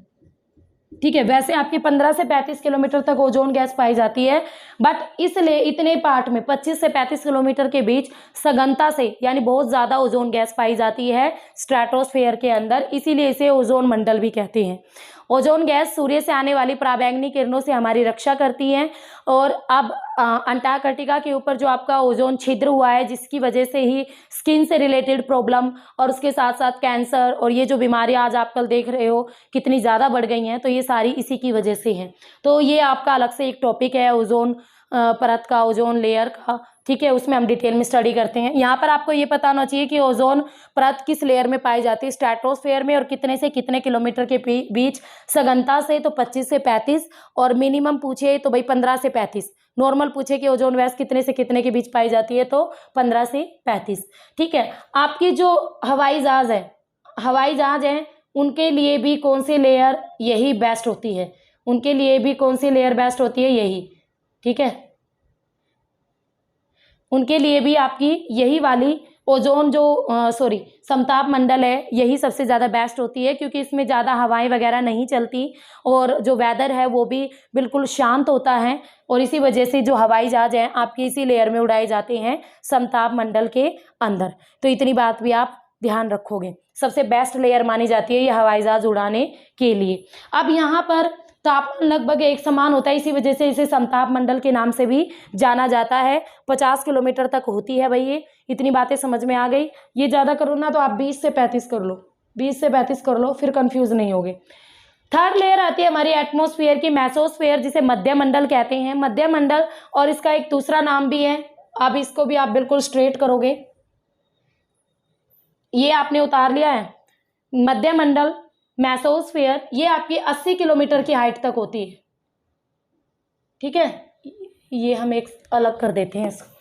ठीक है, वैसे आपके 15 से 35 किलोमीटर तक ओजोन गैस पाई जाती है, बट इसलिए इतने पार्ट में 25 से 35 किलोमीटर के बीच सघनता से यानी बहुत ज़्यादा ओजोन गैस पाई जाती है स्ट्रेटोस्फेयर के अंदर, इसीलिए इसे ओजोन मंडल भी कहते हैं। ओजोन गैस सूर्य से आने वाली पराबैंगनी किरणों से हमारी रक्षा करती है। और अब अंटार्कटिका के ऊपर जो आपका ओजोन छिद्र हुआ है, जिसकी वजह से ही स्किन से रिलेटेड प्रॉब्लम और उसके साथ साथ कैंसर और ये जो बीमारियां आज आप कल देख रहे हो कितनी ज़्यादा बढ़ गई हैं, तो ये सारी इसी की वजह से हैं। तो ये आपका अलग से एक टॉपिक है ओजोन परत का, ओजोन लेयर का, ठीक है, उसमें हम डिटेल में स्टडी करते हैं। यहाँ पर आपको ये पता होना चाहिए कि ओजोन परत किस लेयर में पाई जाती है, स्ट्रेटोस्फेयर में, और कितने से कितने किलोमीटर के बीच, सघनता से तो 25 से 35, और मिनिमम पूछे तो भाई 15 से 35। नॉर्मल पूछे कि ओजोन गैस कितने से कितने के बीच पाई जाती है तो 15 से 35, ठीक है। आपकी जो हवाई जहाज है उनके लिए भी कौन सी लेयर यही बेस्ट होती है, उनके लिए भी कौन सी लेयर बेस्ट होती है, यही, ठीक है, उनके लिए भी आपकी यही वाली ओजोन जो समताप मंडल है यही सबसे ज़्यादा बेस्ट होती है, क्योंकि इसमें ज़्यादा हवाएं वगैरह नहीं चलती और जो वेदर है वो भी बिल्कुल शांत होता है, और इसी वजह से जो हवाई जहाज हैं आपके इसी लेयर में उड़ाए जाते हैं, समताप मंडल के अंदर। तो इतनी बात भी आप ध्यान रखोगे, सबसे बेस्ट लेयर मानी जाती है ये हवाई जहाज उड़ाने के लिए। अब यहाँ पर तापमान लगभग एक समान होता है, इसी वजह से इसे समताप मंडल के नाम से भी जाना जाता है। 50 किलोमीटर तक होती है भाई ये, इतनी बातें समझ में आ गई। ये ज़्यादा करो ना तो आप 20 से 35 कर लो, 20 से 35 कर लो, फिर कंफ्यूज नहीं होगे। थर्ड लेयर आती है हमारी एटमॉस्फेयर की, मेसोस्फेयर, जिसे मध्य मंडल कहते हैं, मध्य मंडल, और इसका एक दूसरा नाम भी है। अब इसको भी आप बिल्कुल स्ट्रेट करोगे, ये आपने उतार लिया है मध्य मंडल, मेसोस्फेयर, ये आपकी 80 किलोमीटर की हाइट तक होती है, ठीक है। ये हम एक अलग कर देते हैं इसको,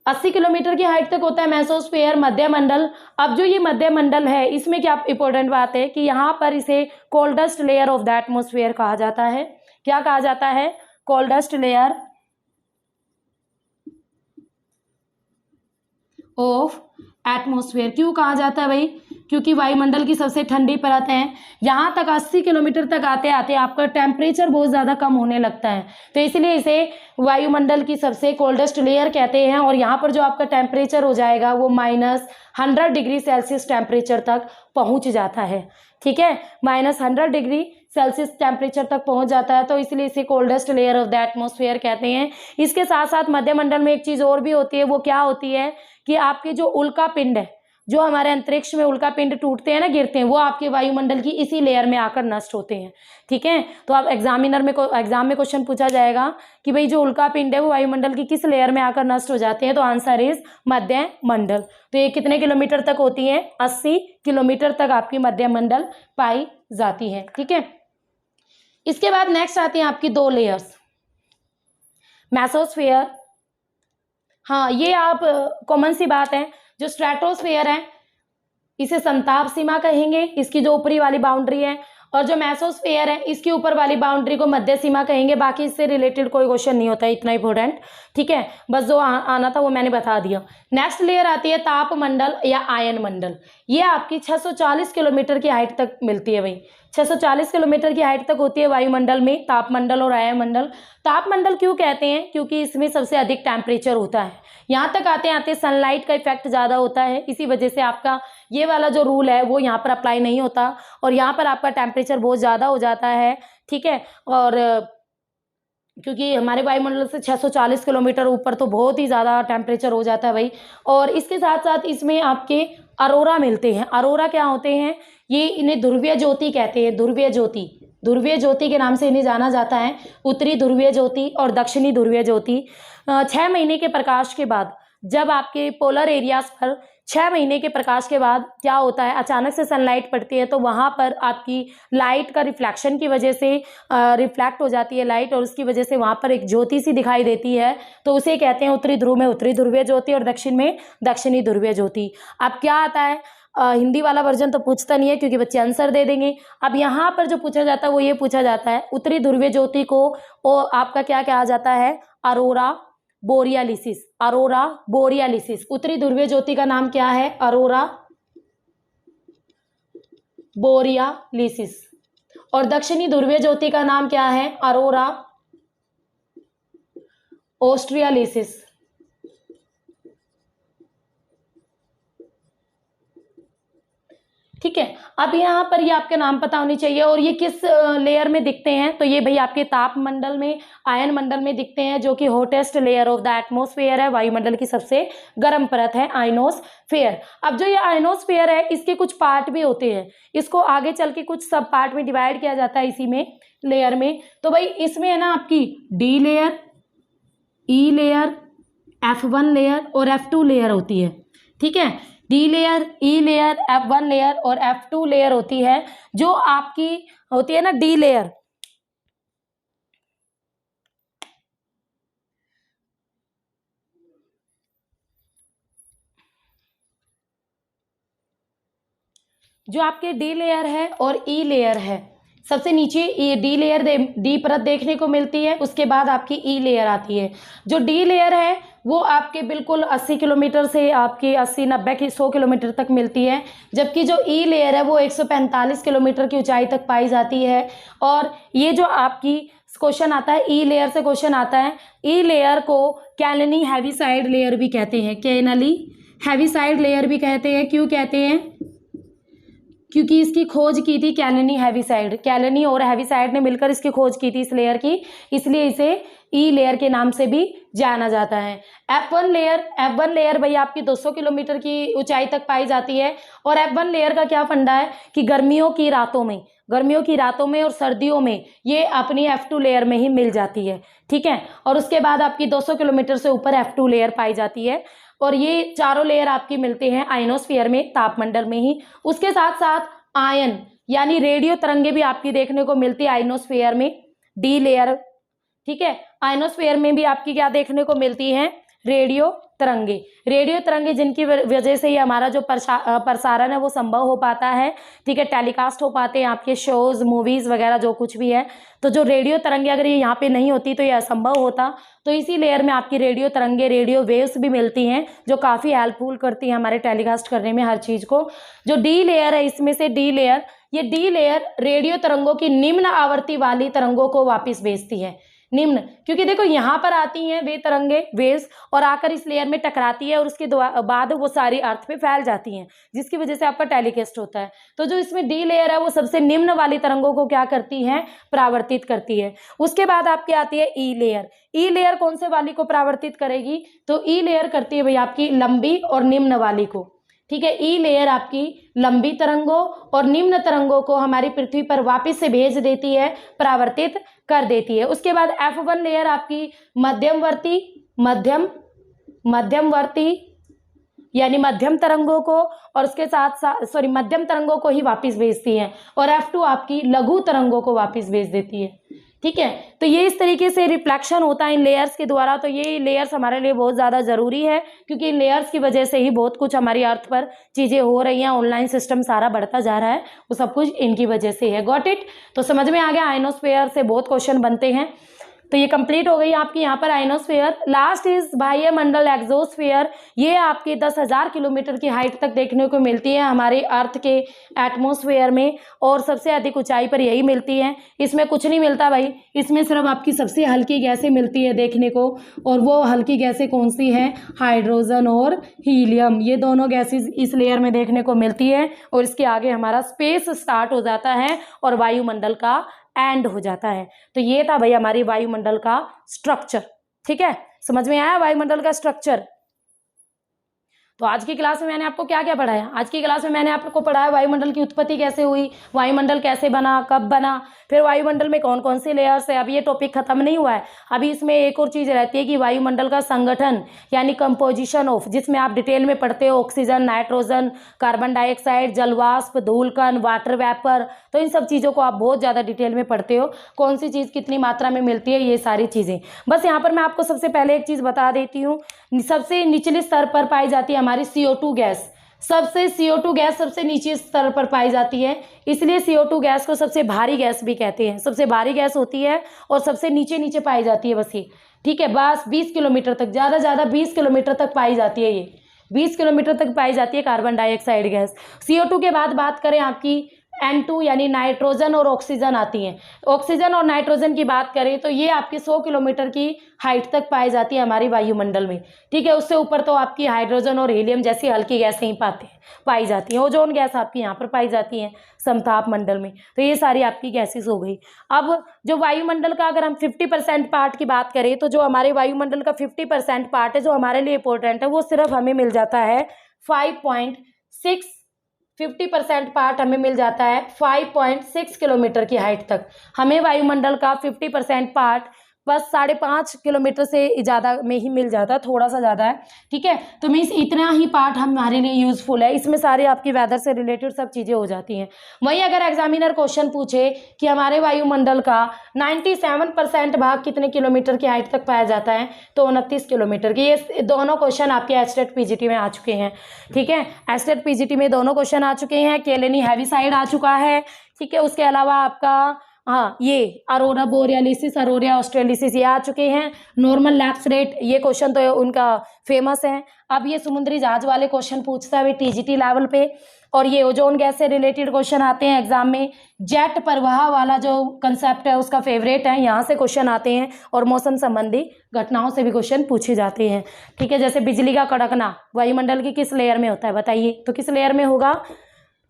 80 किलोमीटर की हाइट तक होता है मेसोस्फेयर, मध्य मंडल। अब जो ये मध्य मंडल है इसमें क्या इंपॉर्टेंट बात है कि यहाँ पर इसे coldest layer of the atmosphere कहा जाता है। क्या कहा जाता है? Coldest layer of atmosphere. क्यों कहा जाता है भाई? क्योंकि वायुमंडल की सबसे ठंडी परत है, यहाँ तक 80 किलोमीटर तक आते आते आपका टेम्परेचर बहुत ज़्यादा कम होने लगता है, तो इसलिए इसे वायुमंडल की सबसे कोल्डेस्ट लेयर कहते हैं। और यहाँ पर जो आपका टेम्परेचर हो जाएगा वो -100 डिग्री सेल्सियस टेम्परेचर तक पहुँच जाता है, ठीक है, -100 डिग्री सेल्सियस टेम्परेचर तक पहुंच जाता है, तो इसलिए इसे coldest layer of the atmosphere कहते हैं। इसके साथ साथ मध्य मंडल में एक चीज़ और भी होती है, वो क्या होती है कि आपके जो उल्का पिंड है, जो हमारे अंतरिक्ष में उल्का पिंड टूटते हैं ना, गिरते हैं, वो आपके वायुमंडल की इसी लेयर में आकर नष्ट होते हैं, ठीक है। तो आप एग्जाम में क्वेश्चन पूछा जाएगा कि भाई जो उल्का पिंड है वो वायुमंडल की किस लेयर में आकर नष्ट हो जाते हैं, तो आंसर इज मध्य मंडल। तो ये कितने किलोमीटर तक होती है? 80 किलोमीटर तक आपकी मध्य मंडल पाई जाती है, ठीक है। इसके बाद नेक्स्ट आती हैं आपकी 2 लेयर्स, मेसोस्फेयर। हाँ, ये आप कॉमन सी बात है, जो स्ट्रेटोस्फेयर है इसे संताप सीमा कहेंगे, इसकी जो ऊपरी वाली बाउंड्री है, और जो मेसोस्फेयर है इसकी ऊपर वाली बाउंड्री को मध्य सीमा कहेंगे। बाकी इससे रिलेटेड कोई क्वेश्चन नहीं होता है इतना इंपॉर्टेंट, ठीक है, बस जो आना था वो मैंने बता दिया। नेक्स्ट लेयर आती है ताप मंडल या आयन मंडल। ये आपकी 640 किलोमीटर की हाइट तक मिलती है भाई, 640 किलोमीटर की हाइट तक होती है वायुमंडल में तापमंडल और आयन मंडल। तापमंडल क्यों कहते हैं? क्योंकि इसमें सबसे अधिक टेम्परेचर होता है, यहाँ तक आते आते सनलाइट का इफेक्ट ज़्यादा होता है, इसी वजह से आपका ये वाला जो रूल है वो यहाँ पर अप्लाई नहीं होता, और यहाँ पर आपका टेम्परेचर बहुत ज़्यादा हो जाता है, ठीक है। और क्योंकि हमारे वायुमंडल से 640 किलोमीटर ऊपर तो बहुत ही ज़्यादा टेम्परेचर हो जाता है भाई। और इसके साथ साथ इसमें आपके अरोरा मिलते हैं। अरोरा क्या होते हैं? ये इन्हें ध्रुवीय ज्योति कहते हैं, ध्रुवीय ज्योति, ध्रुवीय ज्योति के नाम से इन्हें जाना जाता है। उत्तरी ध्रुवीय ज्योति और दक्षिणी ध्रुवीय ज्योति। 6 महीने के प्रकाश के बाद, जब आपके पोलर एरियाज पर 6 महीने के प्रकाश के बाद क्या होता है, अचानक से सनलाइट पड़ती है, तो वहाँ पर आपकी लाइट का रिफ्लेक्शन की वजह से रिफ्लेक्ट हो जाती है लाइट, और उसकी वजह से वहाँ पर एक ज्योति सी दिखाई देती है, तो उसे कहते हैं उत्तरी ध्रुव में उत्तरी ध्रुवीय ज्योति और दक्षिण में दक्षिणी ध्रुवीय ज्योति। अब क्या आता है, हिंदी वाला वर्जन तो पूछता नहीं है क्योंकि बच्चे आंसर दे देंगे। अब यहाँ पर जो पूछा जाता है वो ये पूछा जाता है, उत्तरी ध्रुवीय ज्योति को आपका क्या कहा जाता है? अरोरा बोरियालिसिस, अरोरा बोरियालिसिस। उत्तरी ध्रुवीय ज्योति का नाम क्या है? अरोरा बोरियालिसिस। और दक्षिणी ध्रुवीय ज्योति का नाम क्या है? अरोरा ऑस्ट्रियालिसिस। ठीक है। अब यहाँ पर ये आपके नाम पता होनी चाहिए। और ये किस लेयर में दिखते हैं, तो ये भाई आपके ताप मंडल में, आयन मंडल में दिखते हैं, जो कि hottest layer of the atmosphere है, वायुमंडल की सबसे गर्म परत है आयनोस्फेयर। अब जो ये आयनोस्फेयर है इसके कुछ पार्ट भी होते हैं, इसको आगे चल के कुछ सब पार्ट में डिवाइड किया जाता है इसी में लेयर में। तो भाई इसमें है ना आपकी डी लेयर, ई लेयर, F1 लेयर और F2 लेयर होती है। ठीक है, डी लेयर, ई लेयर, F1 लेयर और F2 लेयर होती है। जो आपकी होती है ना डी लेयर, जो आपके डी लेयर है और ई लेयर है, सबसे नीचे ये डी लेयर डी परत देखने को मिलती है, उसके बाद आपकी ई लेयर आती है। जो डी लेयर है वो आपके बिल्कुल 80 किलोमीटर से आपकी 80, 90 की 100 किलोमीटर तक मिलती है, जबकि जो ई लेयर है वो 145 किलोमीटर की ऊंचाई तक पाई जाती है। और ये जो आपकी क्वेश्चन आता है, ई लेयर से क्वेश्चन आता है, ई लेयर को कैलनी हैवीसाइड लेयर भी कहते हैं, कैलनी हैवीसाइड लेयर भी कहते हैं। क्यों कहते हैं? क्योंकि इसकी खोज की थी कैलनी हैवीसाइड, कैलनी और हैवीसाइड ने मिलकर इसकी खोज की थी इस लेयर की, इसलिए इसे ई लेयर के नाम से भी जाना जाता है। F1 लेयर भाई आपकी 200 किलोमीटर की ऊंचाई तक पाई जाती है। और F1 लेयर का क्या फंडा है कि गर्मियों की रातों में और सर्दियों में ये अपनी F2 लेयर में ही मिल जाती है। ठीक है, और उसके बाद आपकी 200 किलोमीटर से ऊपर F2 लेयर पाई जाती है। और ये चारों लेयर आपकी मिलते हैं आयनोस्फीयर में, तापमंडल में ही। उसके साथ साथ आयन यानी रेडियो तरंगे भी आपकी देखने को मिलती है आयनोस्फीयर में, डी लेयर। ठीक है, आयनोस्फीयर में भी आपकी क्या देखने को मिलती है? रेडियो तरंगे जिनकी वजह से ये हमारा जो प्रसारण है वो संभव हो पाता है। ठीक है, टेलीकास्ट हो पाते हैं आपके शोज, मूवीज वगैरह जो कुछ भी है। तो जो रेडियो तरंगे अगर ये यहाँ पे नहीं होती तो ये असंभव होता। तो इसी लेयर में आपकी रेडियो तरंगे, रेडियो वेव्स भी मिलती हैं, जो काफ़ी हेल्पफुल करती हैं हमारे टेलीकास्ट करने में हर चीज़ को। जो डी लेयर है, इसमें से डी लेयर रेडियो तरंगों की निम्न आवर्ती वाली तरंगों को वापस भेजती है। निम्न, क्योंकि देखो यहाँ पर आती हैं वे तरंगे, वेव्स, और आकर इस लेयर में टकराती है और उसके बाद वो सारी अर्थ पे फैल जाती हैं, जिसकी वजह से आपका टेलीकास्ट होता है। तो जो इसमें डी लेयर है वो सबसे निम्न वाली तरंगों को क्या करती है? परावर्तित करती है। उसके बाद आपकी आती है ई लेयर कौन से वाली को परावर्तित करेगी? तो ई लेयर करती है भाई आपकी लंबी और निम्न वाली को। ठीक है, ई लेयर आपकी लंबी तरंगों और निम्न तरंगों को हमारी पृथ्वी पर वापस से भेज देती है, परावर्तित कर देती है। उसके बाद F1 लेयर आपकी मध्यमवर्ती यानी मध्यम तरंगों को, और उसके साथ मध्यम तरंगों को ही वापस भेजती है। और F2 आपकी लघु तरंगों को वापस भेज देती है। ठीक है, तो ये इस तरीके से रिफ्लेक्शन होता है इन लेयर्स के द्वारा। तो ये लेयर्स हमारे लिए बहुत ज़्यादा ज़रूरी है, क्योंकि इन लेयर्स की वजह से ही बहुत कुछ हमारी अर्थ पर चीज़ें हो रही हैं, ऑनलाइन सिस्टम सारा बढ़ता जा रहा है, वो सब कुछ इनकी वजह से है। Got it? तो समझ में आ गया, आयनोस्फीयर से बहुत क्वेश्चन बनते हैं। तो ये कंप्लीट हो गई आपकी यहाँ पर आयनोस्फीयर। लास्ट इज बाह्य मंडल एक्सोस्फीयर। ये आपकी 10,000 किलोमीटर की हाइट तक देखने को मिलती है हमारे अर्थ के एटमॉस्फेयर में, और सबसे अधिक ऊंचाई पर यही मिलती है। इसमें कुछ नहीं मिलता भाई, इसमें सिर्फ आपकी सबसे हल्की गैसें मिलती है देखने को। और वो हल्की गैसें कौन सी हैं? हाइड्रोजन और हीलियम, ये दोनों गैसेज इस लेयर में देखने को मिलती है। और इसके आगे हमारा स्पेस स्टार्ट हो जाता है और वायुमंडल का एंड हो जाता है। तो ये था भाई हमारी वायुमंडल का स्ट्रक्चर। ठीक है, समझ में आया वायुमंडल का स्ट्रक्चर? तो आज की क्लास में मैंने आपको क्या क्या पढ़ाया? आज की क्लास में मैंने आपको पढ़ाया वायुमंडल की उत्पत्ति कैसे हुई, वायुमंडल कैसे बना, कब बना, फिर वायुमंडल में कौन कौन से लेयर्स है। अभी ये टॉपिक खत्म नहीं हुआ है, अभी इसमें एक और चीज़ रहती है कि वायुमंडल का संगठन यानी कंपोजिशन ऑफ, जिसमें आप डिटेल में पढ़ते हो ऑक्सीजन, नाइट्रोजन, कार्बन डाइऑक्साइड, जलवाष्प, धूलकण, वाटर वेपर। तो इन सब चीज़ों को आप बहुत ज़्यादा डिटेल में पढ़ते हो, कौन सी चीज़ कितनी मात्रा में मिलती है, ये सारी चीज़ें। बस यहाँ पर मैं आपको सबसे पहले एक चीज़ बता देती हूँ, सबसे निचले स्तर पर पाई जाती है हमारी CO2 गैस। CO2 गैस सबसे नीचे स्तर पर पाई जाती है, इसलिए CO2 गैस को सबसे भारी गैस भी कहते हैं। सबसे भारी गैस होती है और सबसे नीचे पाई जाती है बस ये। ठीक है, बस 20 किलोमीटर तक, ज़्यादा 20 किलोमीटर तक पाई जाती है, ये 20 किलोमीटर तक पाई जाती है कार्बन डाइऑक्साइड गैस। CO2 के बाद बात करें आपकी N2 यानी नाइट्रोजन और ऑक्सीजन आती हैं। ऑक्सीजन और नाइट्रोजन की बात करें तो ये आपकी 100 किलोमीटर की हाइट तक पाई जाती है हमारी वायुमंडल में, ठीक है। उससे ऊपर तो आपकी हाइड्रोजन और हीलियम जैसी हल्की गैसें ही पाई जाती हैं। ओजोन गैस आपकी यहाँ पर पाई जाती है समताप मंडल में। तो ये सारी आपकी गैसेस हो गई। अब जो वायुमंडल का अगर हम 50% पार्ट की बात करें तो जो हमारे वायुमंडल का 50% पार्ट है जो हमारे लिए इंपॉर्टेंट है वो सिर्फ हमें मिल जाता है 50% पार्ट हमें मिल जाता है 5.6 किलोमीटर की हाइट तक। हमें वायुमंडल का 50% पार्ट बस 5.5 किलोमीटर से ज़्यादा में ही मिल जाता है, थोड़ा सा ज़्यादा है, ठीक है। तो मीन्स इतना ही पार्ट हमारे लिए यूज़फुल है। इसमें सारे आपकी वेदर से रिलेटेड सब चीज़ें हो जाती हैं। वहीं अगर एग्जामिनर क्वेश्चन पूछे कि हमारे वायुमंडल का 97% भाग कितने किलोमीटर की हाइट तक पाया जाता है तो 29 किलोमीटर की। ये दोनों क्वेश्चन आपके एस्टेट पीजीटी में आ चुके हैं, ठीक है। एस्टेट पीजीटी में दोनों क्वेश्चन आ चुके हैं। केलेनी हैवीसाइड आ चुका है, ठीक है। उसके अलावा आपका ये अरोरा बोरियालिसिस, अरोरा ऑस्ट्रेलिसिस ये आ चुके हैं। नॉर्मल लैप्स रेट ये क्वेश्चन तो उनका फेमस है। अब ये समुद्री जहाज वाले क्वेश्चन पूछता है टीजीटी लेवल पे, और ये ओजोन गैस से रिलेटेड क्वेश्चन आते हैं एग्जाम में। जेट प्रवाह वाला जो कंसेप्ट है उसका फेवरेट है, यहाँ से क्वेश्चन आते हैं। और मौसम संबंधी घटनाओं से भी क्वेश्चन पूछे जाते हैं, ठीक है। जैसे बिजली का कड़कना वायुमंडल की किस लेयर में होता है बताइए, तो किस लेयर में होगा,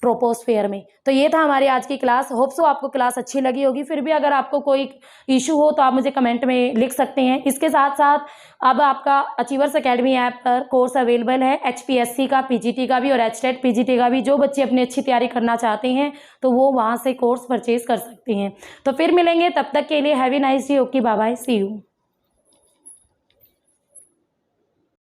ट्रोपोस्फेयर में। तो ये था हमारी आज की क्लास। होप सो आपको क्लास अच्छी लगी होगी। फिर भी अगर आपको कोई इशू हो तो आप मुझे कमेंट में लिख सकते हैं। इसके साथ साथ अब आपका अचीवर्स एकेडमी ऐप पर कोर्स अवेलेबल है HPSC का, PGT का भी और HTET PGT का भी। जो बच्चे अपनी अच्छी तैयारी करना चाहते हैं तो वो वहाँ से कोर्स परचेज कर सकते हैं। तो फिर मिलेंगे, तब तक के लिए have a nice day. Okay, bye bye, see you.